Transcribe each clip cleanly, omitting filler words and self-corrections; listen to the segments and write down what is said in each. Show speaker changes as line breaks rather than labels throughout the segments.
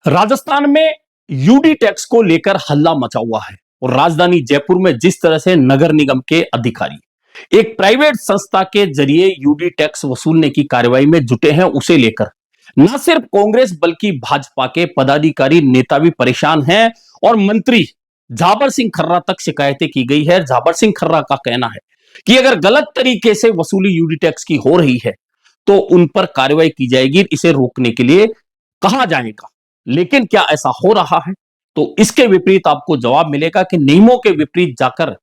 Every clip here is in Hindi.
राजस्थान में यूडी टैक्स को लेकर हल्ला मचा हुआ है और राजधानी जयपुर में जिस तरह से नगर निगम के अधिकारी एक प्राइवेट संस्था के जरिए यूडी टैक्स वसूलने की कार्रवाई में जुटे हैं, उसे लेकर न सिर्फ कांग्रेस बल्कि भाजपा के पदाधिकारी नेता भी परेशान हैं और मंत्री झाबर सिंह खर्रा तक शिकायतें की गई है। झाबर सिंह खर्रा का कहना है कि अगर गलत तरीके से वसूली यूडी टैक्स की हो रही है तो उन पर कार्रवाई की जाएगी, इसे रोकने के लिए कहा जाएगा। लेकिन क्या ऐसा हो रहा है? तो इसके विपरीत आपको जवाब मिलेगा कि नियमों के विपरीत जाकर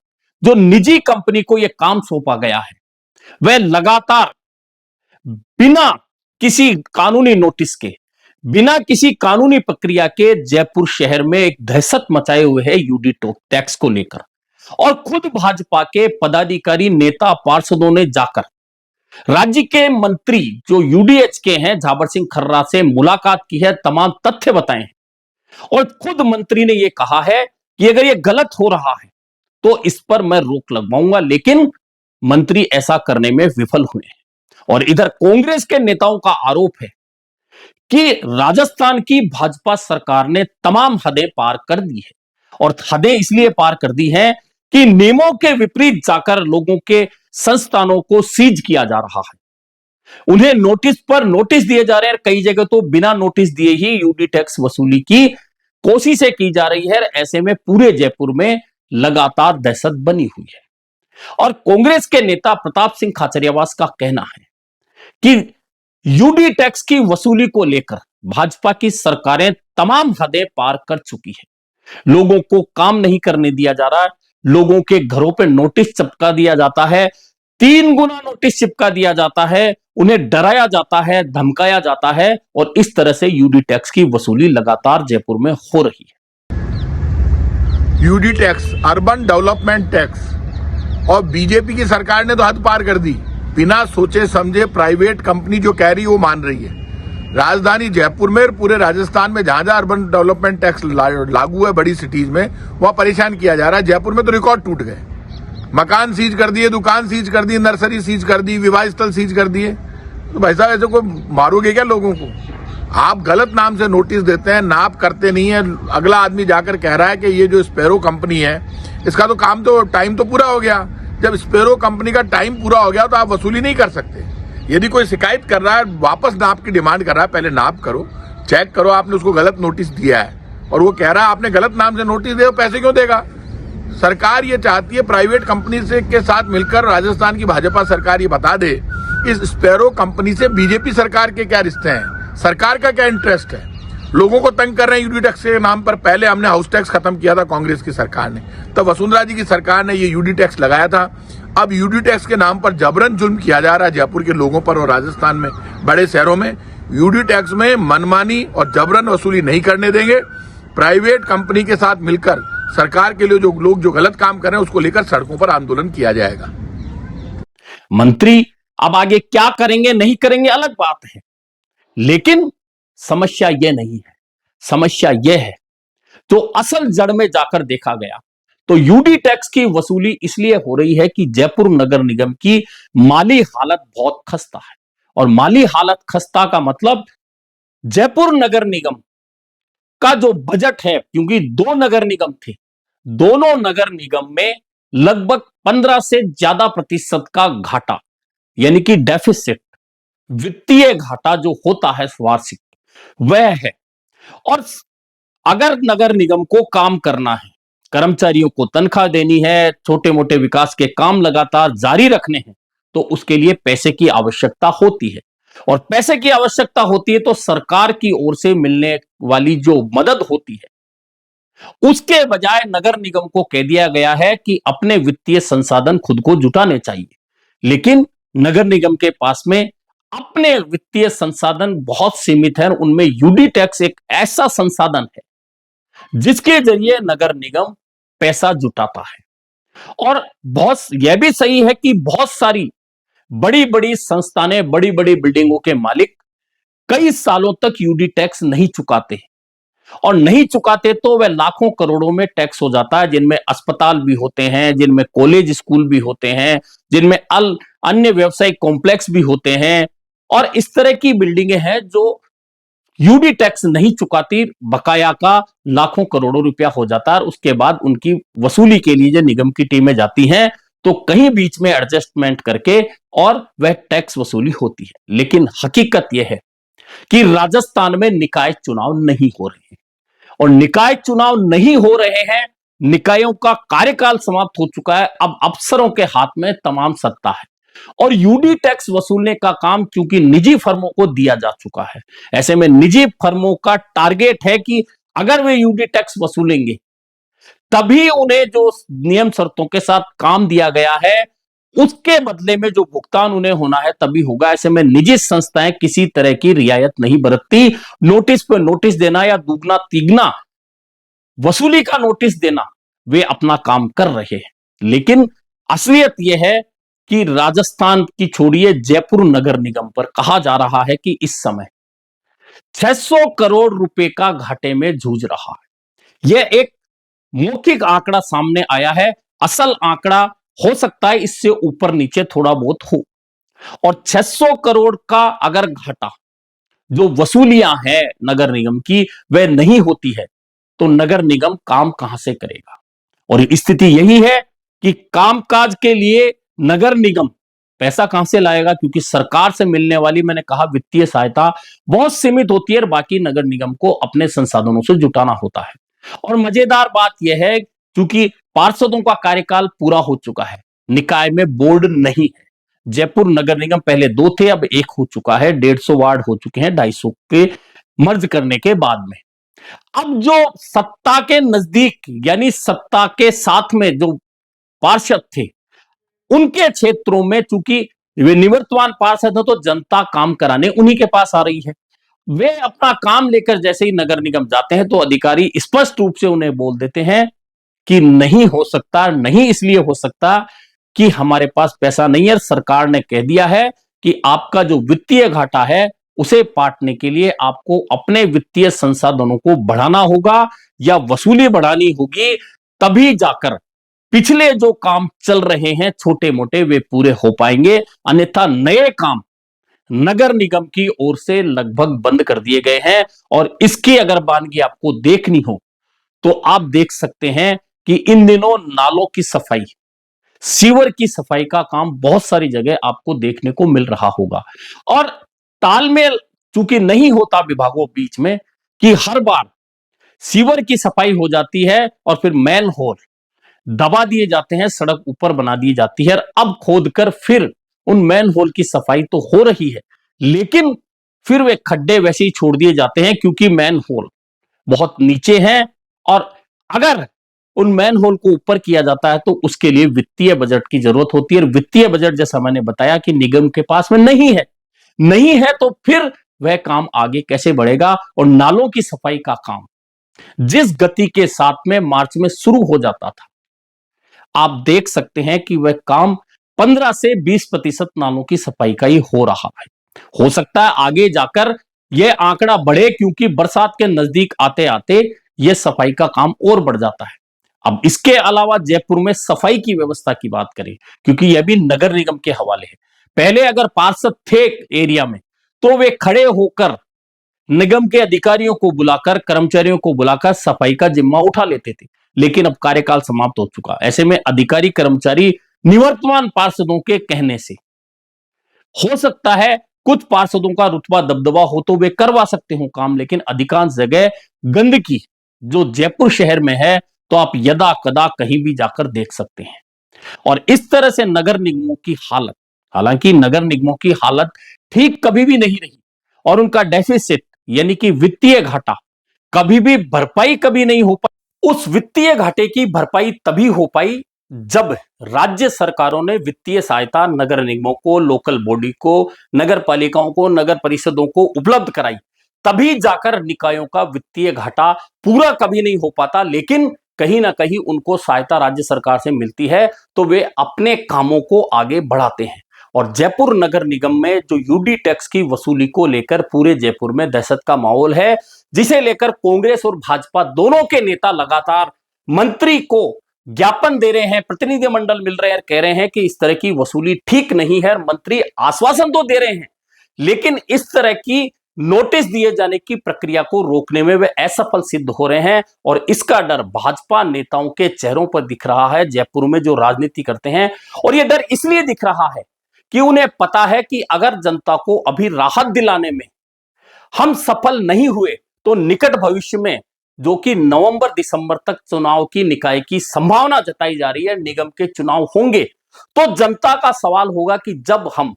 जो निजी कंपनी को यह काम सौंपा गया है वह लगातार बिना किसी कानूनी नोटिस के, बिना किसी कानूनी प्रक्रिया के जयपुर शहर में एक दहशत मचाए हुए है यूडी टैक्स को लेकर। और खुद भाजपा के पदाधिकारी नेता पार्षदों ने जाकर राज्य के मंत्री जो यूडीएच के हैं झाबर सिंह खर्रा से मुलाकात की है, तमाम तथ्य बताए हैं और खुद मंत्री ने यह कहा है कि अगर यह गलत हो रहा है तो इस पर मैं रोक लगवाऊंगा। लेकिन मंत्री ऐसा करने में विफल हुए हैं। और इधर कांग्रेस के नेताओं का आरोप है कि राजस्थान की भाजपा सरकार ने तमाम हदें पार कर दी है और हदें इसलिए पार कर दी हैं कि नियमों के विपरीत जाकर लोगों के संस्थानों को सीज किया जा रहा है, उन्हें नोटिस पर नोटिस दिए जा रहे हैं। कई जगह तो बिना नोटिस दिए ही यूडी टैक्स वसूली की कोशिशें की जा रही है। ऐसे में पूरे जयपुर में लगातार दहशत बनी हुई है। और कांग्रेस के नेता प्रताप सिंह खाचरियावास का कहना है कि यूडी टैक्स की वसूली को लेकर भाजपा की सरकारें तमाम हदें पार कर चुकी है। लोगों को काम नहीं करने दिया जा रहा, लोगों के घरों पर नोटिस चिपका दिया जाता है, 3 गुना नोटिस चिपका दिया जाता है, उन्हें डराया जाता है, धमकाया जाता है और इस तरह से यूडी टैक्स की वसूली लगातार जयपुर में हो रही है।
UD tax, urban development tax, और बीजेपी की सरकार ने तो हद पार कर दी। बिना सोचे समझे प्राइवेट कंपनी जो कह रही है वो मान रही है। राजधानी जयपुर में, पूरे राजस्थान में जहां जहां अर्बन डेवलपमेंट टैक्स लागू है बड़ी सिटीज में, वहां परेशान किया जा रहा है। जयपुर में तो रिकॉर्ड टूट गए, मकान सीज कर दिए, दुकान सीज कर दी, नर्सरी सीज कर दी, विवाह स्थल सीज कर दिए। तो भाई साहब ऐसे कोई मारोगे क्या लोगों को? आप गलत नाम से नोटिस देते हैं, नाप करते नहीं है। अगला आदमी जाकर कह रहा है कि ये जो स्पैरो कंपनी है इसका तो काम तो टाइम तो पूरा हो गया। जब स्पैरो कंपनी का टाइम पूरा हो गया तो आप वसूली नहीं कर सकते। यदि कोई शिकायत कर रहा है, वापस नाप की डिमांड कर रहा है, पहले नाप करो, चेक करो आपने उसको गलत नोटिस दिया है और वो कह रहा है आपने गलत नाम से नोटिस दिया, पैसे क्यों देगा? सरकार ये चाहती है प्राइवेट कंपनी से के साथ मिलकर राजस्थान की भाजपा सरकार ये बता दे इस स्पैरो कंपनी से बीजेपी सरकार के क्या रिश्ते हैं, सरकार का क्या इंटरेस्ट है। लोगों को तंग कर रहे हैं यूडी टैक्स के नाम पर। पहले हमने हाउस टैक्स खत्म किया था कांग्रेस की सरकार ने, तब वसुंधरा जी की सरकार ने ये यूडी टैक्स लगाया था। अब यूडी टैक्स के नाम पर जबरन जुल्म किया जा रहा है जयपुर के लोगों पर और राजस्थान में बड़े शहरों में। यूडी टैक्स में मनमानी और जबरन वसूली नहीं करने देंगे। प्राइवेट कंपनी के साथ मिलकर सरकार के लिए जो लोग जो गलत काम कर रहे हैं उसको लेकर सड़कों पर आंदोलन किया जाएगा।
मंत्री अब आगे क्या करेंगे नहीं करेंगे अलग बात है, लेकिन समस्या यह नहीं है। समस्या यह है जो असल जड़ में जाकर देखा गया तो यूडी टैक्स की वसूली इसलिए हो रही है कि जयपुर नगर निगम की माली हालत बहुत खस्ता है। और माली हालत खस्ता का मतलब जयपुर नगर निगम का जो बजट है, क्योंकि 2 नगर निगम थे, दोनों नगर निगम में लगभग 15 से ज्यादा प्रतिशत का घाटा, यानी कि डेफिसिट, वित्तीय घाटा जो होता है वार्षिक, वह है। और अगर नगर निगम को काम करना है, कर्मचारियों को तनख्वाह देनी है, छोटे मोटे विकास के काम लगातार जारी रखने हैं, तो उसके लिए पैसे की आवश्यकता होती है। और पैसे की आवश्यकता होती है तो सरकार की ओर से मिलने वाली जो मदद होती है उसके बजाय नगर निगम को कह दिया गया है कि अपने वित्तीय संसाधन खुद को जुटाने चाहिए। लेकिन नगर निगम के पास में अपने वित्तीय संसाधन बहुत सीमित हैं। उनमें यूडी टैक्स एक ऐसा संसाधन है जिसके जरिए नगर निगम पैसा जुटाता है। और बहुत यह भी सही है कि बहुत सारी बड़ी बड़ी संस्थानें, बड़ी बड़ी बिल्डिंगों के मालिक कई सालों तक यूडी टैक्स नहीं चुकाते, और नहीं चुकाते तो वह लाखों करोड़ों में टैक्स हो जाता है, जिनमें अस्पताल भी होते हैं, जिनमें कॉलेज स्कूल भी होते हैं, जिनमें अन्य व्यावसायिक कॉम्प्लेक्स भी होते हैं। और इस तरह की बिल्डिंगें हैं जो यूडी टैक्स नहीं चुकाती, बकाया का लाखों करोड़ों रुपया हो जाता है और उसके बाद उनकी वसूली के लिए जो निगम की टीमें जाती हैं तो कहीं बीच में एडजस्टमेंट करके और वह टैक्स वसूली होती है। लेकिन हकीकत यह है कि राजस्थान में निकाय चुनाव नहीं हो रहे हैं और निकाय चुनाव नहीं हो रहे हैं, निकायों का कार्यकाल समाप्त हो चुका है, अब अफसरों के हाथ में तमाम सत्ता है और यूडी टैक्स वसूलने का काम क्योंकि निजी फर्मों को दिया जा चुका है, ऐसे में निजी फर्मों का टारगेट है कि अगर वे यूडी टैक्स वसूलेंगे तभी उन्हें जो नियम शर्तों के साथ काम दिया गया है उसके बदले में जो भुगतान उन्हें होना है तभी होगा। ऐसे में निजी संस्थाएं किसी तरह की रियायत नहीं बरतती, नोटिस पे नोटिस देना या दुगना तिगना वसूली का नोटिस देना, वे अपना काम कर रहे हैं। लेकिन असलियत यह है कि राजस्थान की छोड़िए जयपुर नगर निगम पर कहा जा रहा है कि इस समय 600 करोड़ रुपए का घाटे में जूझ रहा है। यह एक मौखिक आंकड़ा सामने आया है, असल आंकड़ा हो सकता है इससे ऊपर नीचे थोड़ा बहुत हो। और 600 करोड़ का अगर घाटा जो वसूलियां हैं नगर निगम की वह नहीं होती है तो नगर निगम काम कहां से करेगा। और स्थिति यही है कि कामकाज के लिए नगर निगम पैसा कहां से लाएगा, क्योंकि सरकार से मिलने वाली मैंने कहा वित्तीय सहायता बहुत सीमित होती है और बाकी नगर निगम को अपने संसाधनों से जुटाना होता है। और मजेदार बात यह है क्योंकि पार्षदों का कार्यकाल पूरा हो चुका है, निकाय में बोर्ड नहीं है। जयपुर नगर निगम पहले 2 थे, अब 1 हो चुका है, 150 वार्ड हो चुके हैं 250 के मर्ज करने के बाद में। अब जो सत्ता के नजदीक यानी सत्ता के साथ में जो पार्षद थे उनके क्षेत्रों में चूंकि वे निवर्तमान पार्षद है तो जनता काम कराने उन्हीं के पास आ रही है। वे अपना काम लेकर जैसे ही नगर निगम जाते हैं तो अधिकारी स्पष्ट रूप से उन्हें बोल देते हैं कि नहीं हो सकता, नहीं इसलिए हो सकता कि हमारे पास पैसा नहीं है, सरकार ने कह दिया है कि आपका जो वित्तीय घाटा है उसे पाटने के लिए आपको अपने वित्तीय संसाधनों को बढ़ाना होगा या वसूली बढ़ानी होगी, तभी जाकर पिछले जो काम चल रहे हैं छोटे मोटे वे पूरे हो पाएंगे, अन्यथा नए काम नगर निगम की ओर से लगभग बंद कर दिए गए हैं। और इसकी अगर बानगी आपको देखनी हो तो आप देख सकते हैं कि इन दिनों नालों की सफाई, सीवर की सफाई का काम बहुत सारी जगह आपको देखने को मिल रहा होगा। और तालमेल चूंकि नहीं होता विभागों बीच में कि हर बार सीवर की सफाई हो जाती है और फिर मैन होल दबा दिए जाते हैं, सड़क ऊपर बना दी जाती है और अब खोदकर फिर उन मैन होल की सफाई तो हो रही है लेकिन फिर वे खड्डे वैसे ही छोड़ दिए जाते हैं क्योंकि मैन होल बहुत नीचे हैं और अगर उन मैन होल को ऊपर किया जाता है तो उसके लिए वित्तीय बजट की जरूरत होती है और वित्तीय बजट जैसा मैंने बताया कि निगम के पास में नहीं है तो फिर वह काम आगे कैसे बढ़ेगा। और नालों की सफाई का काम जिस गति के साथ में मार्च में शुरू हो जाता था, आप देख सकते हैं कि वह काम 15 से 20% नालों की सफाई का ही हो रहा है। हो सकता है आगे जाकर यह आंकड़ा बढ़े क्योंकि बरसात के नजदीक आते आते यह सफाई का काम और बढ़ जाता है। अब इसके अलावा जयपुर में सफाई की व्यवस्था की बात करें क्योंकि यह भी नगर निगम के हवाले है। पहले अगर पार्षद थे एरिया में तो वे खड़े होकर निगम के अधिकारियों को बुलाकर, कर्मचारियों को बुलाकर सफाई का जिम्मा उठा लेते थे, लेकिन अब कार्यकाल समाप्त हो चुका। ऐसे में अधिकारी कर्मचारी निवर्तमान पार्षदों के कहने से, हो सकता है कुछ पार्षदों का रुतबा दबदबा हो तो वे करवा सकते हो काम, लेकिन अधिकांश जगह गंदगी जो जयपुर शहर में है तो आप यदा कदा कहीं भी जाकर देख सकते हैं। और इस तरह से नगर निगमों की हालत, हालांकि नगर निगमों की हालत ठीक कभी भी नहीं रही और उनका डेफिसिट यानी कि वित्तीय घाटा कभी भी भरपाई कभी नहीं हो पाई। उस वित्तीय घाटे की भरपाई तभी हो पाई जब राज्य सरकारों ने वित्तीय सहायता नगर निगमों को, लोकल बॉडी को, नगर पालिकाओं को, नगर परिषदों को उपलब्ध कराई, तभी जाकर निकायों का वित्तीय घाटा पूरा कभी नहीं हो पाता। लेकिन कहीं ना कहीं उनको सहायता राज्य सरकार से मिलती है तो वे अपने कामों को आगे बढ़ाते हैं। और जयपुर नगर निगम में जो यूडी टैक्स की वसूली को लेकर पूरे जयपुर में दहशत का माहौल है, जिसे लेकर कांग्रेस और भाजपा दोनों के नेता लगातार मंत्री को ज्ञापन दे रहे हैं, प्रतिनिधिमंडल मिल रहे हैं, कह रहे हैं कि इस तरह की वसूली ठीक नहीं है। मंत्री आश्वासन तो दे रहे हैं लेकिन इस तरह की नोटिस दिए जाने की प्रक्रिया को रोकने में वे असफल सिद्ध हो रहे हैं और इसका डर भाजपा नेताओं के चेहरों पर दिख रहा है, जयपुर में जो राजनीति करते हैं। और यह डर इसलिए दिख रहा है कि उन्हें पता है कि अगर जनता को अभी राहत दिलाने में हम सफल नहीं हुए तो निकट भविष्य में, जो कि नवंबर दिसंबर तक चुनाव की निकाय की संभावना जताई जा रही है, निगम के चुनाव होंगे, तो जनता का सवाल होगा कि जब हम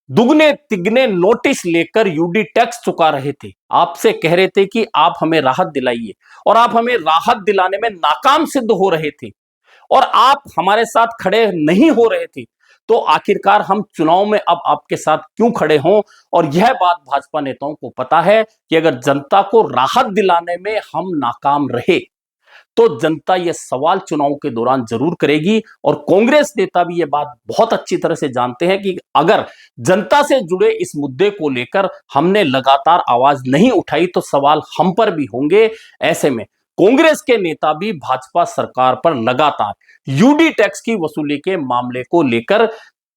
दुगने तिगने नोटिस लेकर यूडी टैक्स चुका रहे थे, आपसे कह रहे थे कि आप हमें राहत दिलाइए, और आप हमें राहत दिलाने में नाकाम सिद्ध हो रहे थे और आप हमारे साथ खड़े नहीं हो रहे थे, तो आखिरकार हम चुनाव में अब आपके साथ क्यों खड़े हों। और यह बात भाजपा नेताओं को पता है कि अगर जनता को राहत दिलाने में हम नाकाम रहे तो जनता यह सवाल चुनाव के दौरान जरूर करेगी। और कांग्रेस नेता भी यह बात बहुत अच्छी तरह से जानते हैं कि अगर जनता से जुड़े इस मुद्दे को लेकर हमने लगातार आवाज नहीं उठाई तो सवाल हम पर भी होंगे। ऐसे में कांग्रेस के नेता भी भाजपा सरकार पर लगातार यूडी टैक्स की वसूली के मामले को लेकर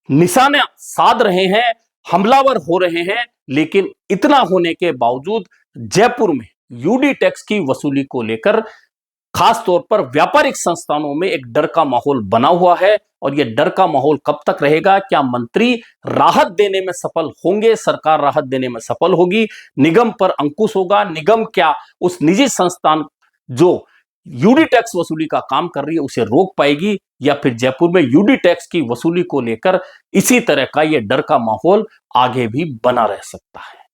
निशाना साध रहे हैं, हमलावर हो रहे हैं। लेकिन इतना होने के बावजूद जयपुर में यूडी टैक्स की वसूली को लेकर खास तौर पर व्यापारिक संस्थानों में एक डर का माहौल बना हुआ है। और यह डर का माहौल कब तक रहेगा? क्या मंत्री राहत देने में सफल होंगे? सरकार राहत देने में सफल होगी? निगम पर अंकुश होगा? निगम क्या उस निजी संस्थान जो यूडी टैक्स वसूली का काम कर रही है उसे रोक पाएगी? या फिर जयपुर में यूडी टैक्स की वसूली को लेकर इसी तरह का यह डर का माहौल आगे भी बना रह सकता है?